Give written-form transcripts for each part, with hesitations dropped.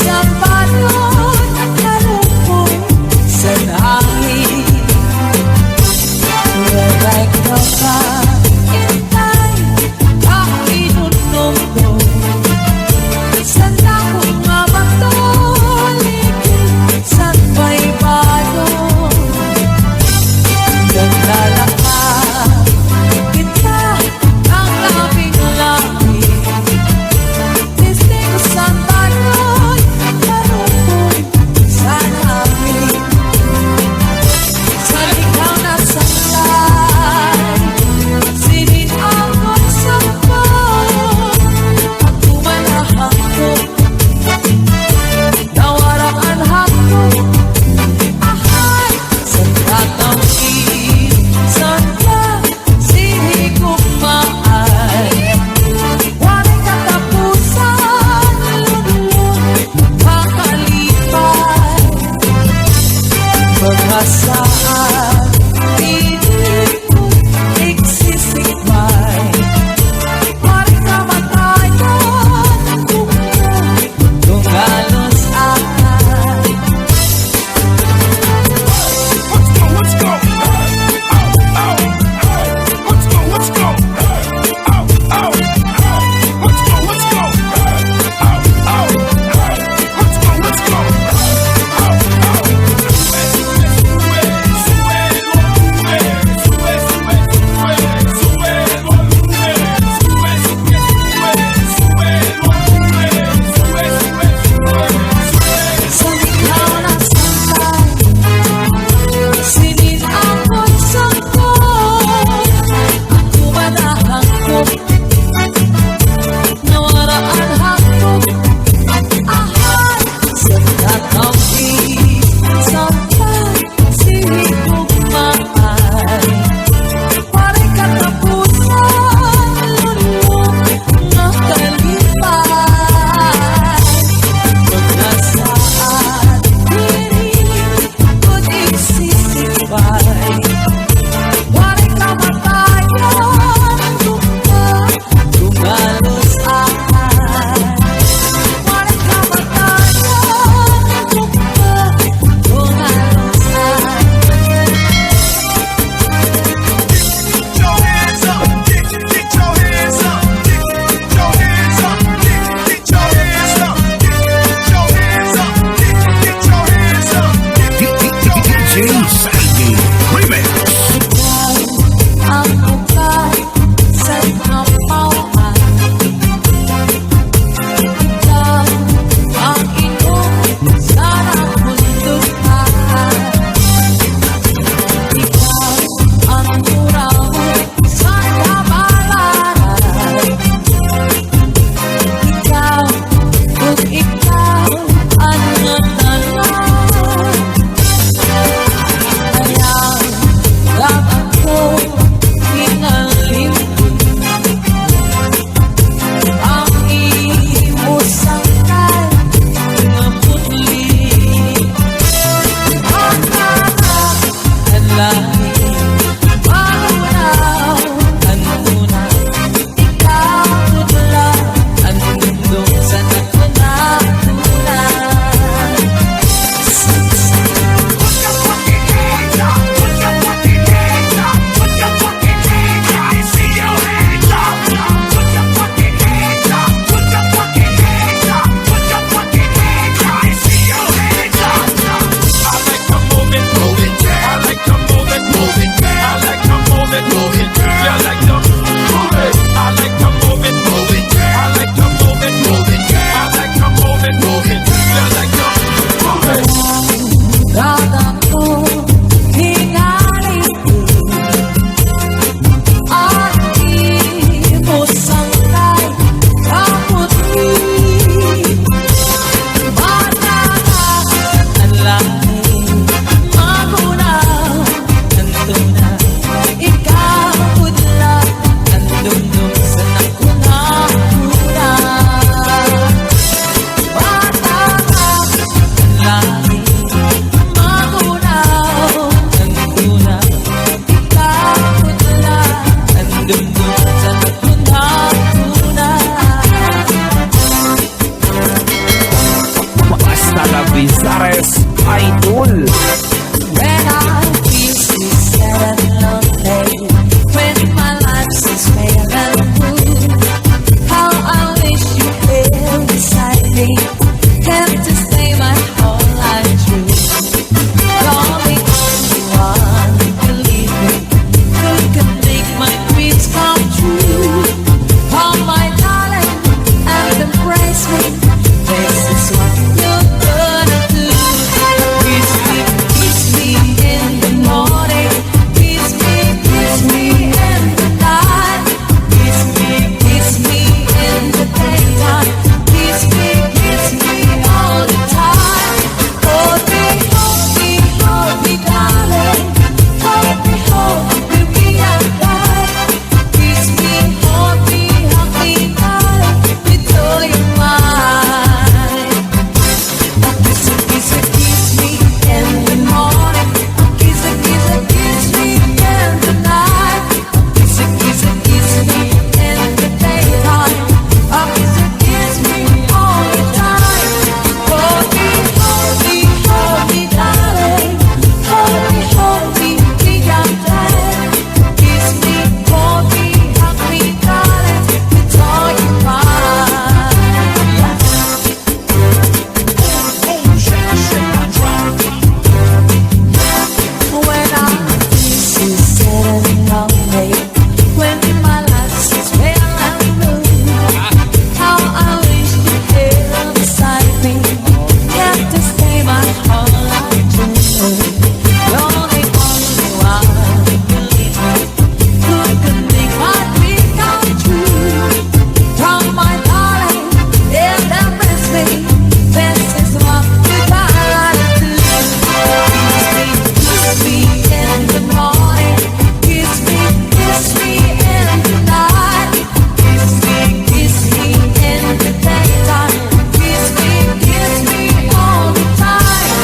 Sa Ares Idol. When I feel so sad and lonely, when my life seems pale and blue, how I wish you here beside me, kept to stay my whole life through. You're the only one, believe me, who can make my dreams come true. Oh my darling, and embrace me, this is what you're gonna do. Kiss me in the morning, kiss me in the night, kiss me in the daytime, kiss me all the time. Hold me, darling, hold me and die. Kiss me, hold me, darling, until you're mine. Kiss me in the morning, kiss me in the night, kiss me in the daytime, kiss me all the time. Hold me, darling, hold me and die. Kiss me, hold me, darling, until you're mine. When I feel so sad and lonely, when my life seems pale and blue, how I wish you here beside me, kept to stay my whole life through. You're the only one, believe me, who can make my dream come true. From my darling, and embrace me, this is what you gotta do. Kiss me in the morning, kiss me in the night, kiss me in the daytime, kiss me all the time.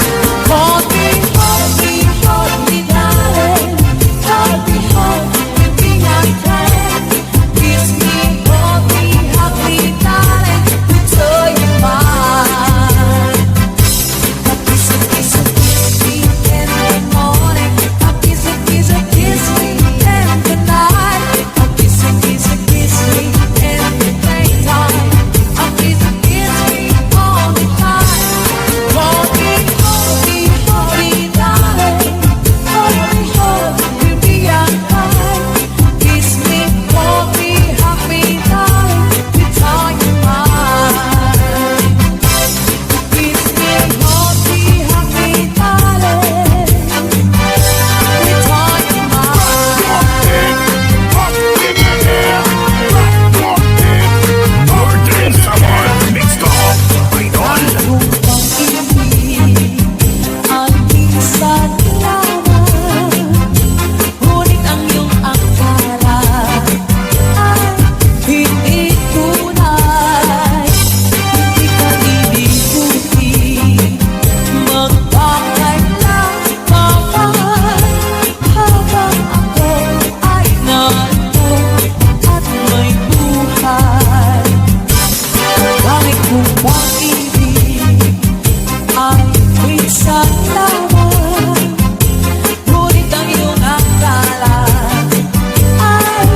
Hold me, darling, hold me and die. Kiss me, hold me, darling, until you're mine. Kiss me in the morning, kiss me in the night, kiss me in the daytime, kiss me all the time. Hold me, darling, hold me and die. Kiss me, hold me, darling, until you're mine. Kiss me, hold me, darling, until you're mine. Ang minsan lamang, ngunit ang iyong akala ay hindi tunay. Hindi ka inibuti, magpakailan pa man, habang ako ay narito at may buhay. Bakit kung pag-ibig ay minsan lamang, ngunit ang iyong akala ay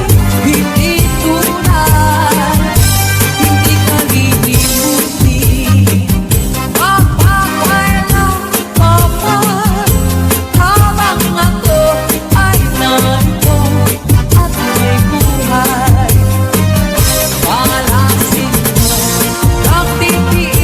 hindi tunay. Hindi ka lilimuti, magpakailan pa man, habang ako ay narito at may buhay. Palasin mo ang titiis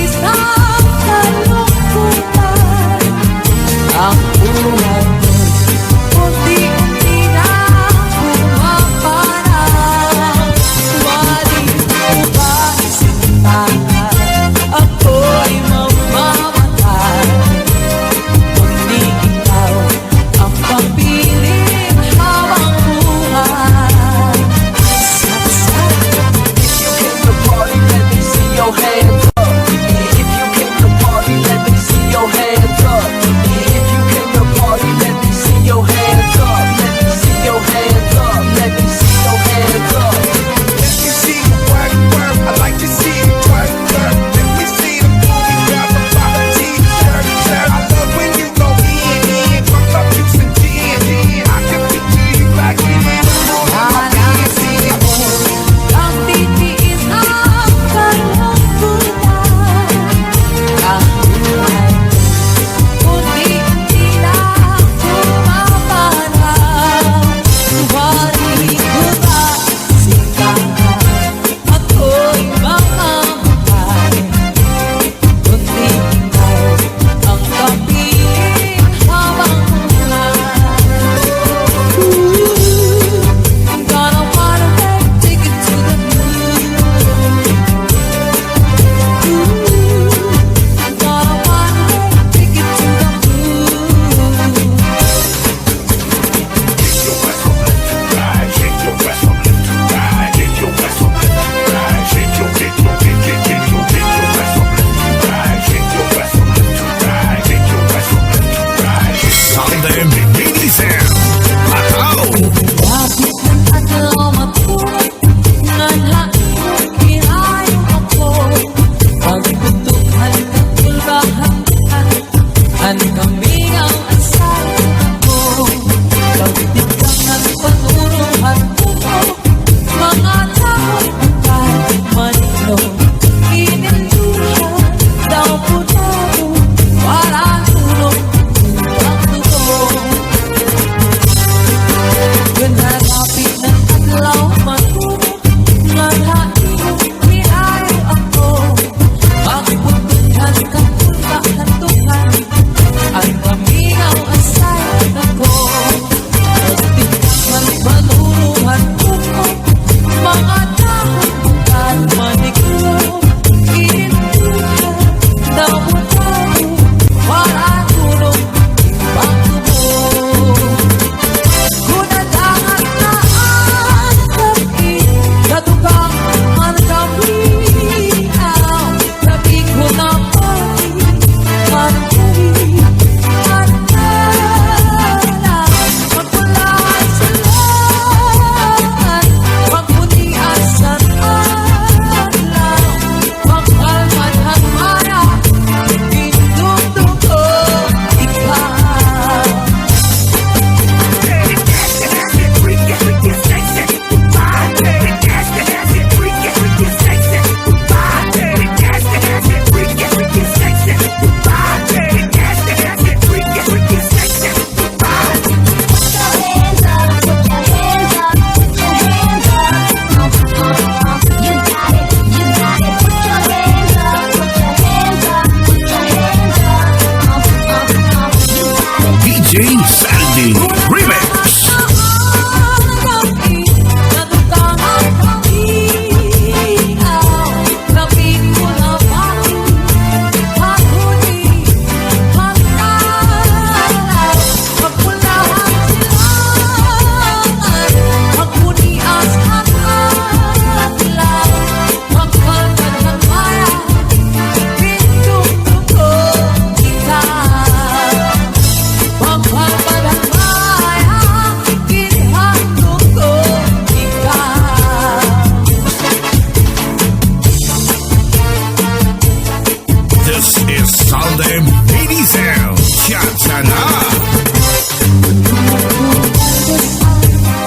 them baby sound. Cha-cha na!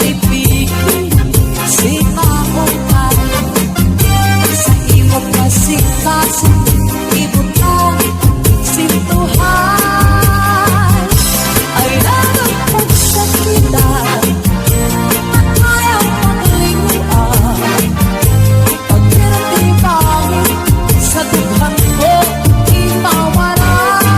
Ibigin sinahungan sa imong kasing-kasing ibutang sintuhan ay nagagpag sa kita at ayaw maglinguan pag pinatibangin sa dughang ko di mawala.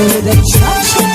the touch of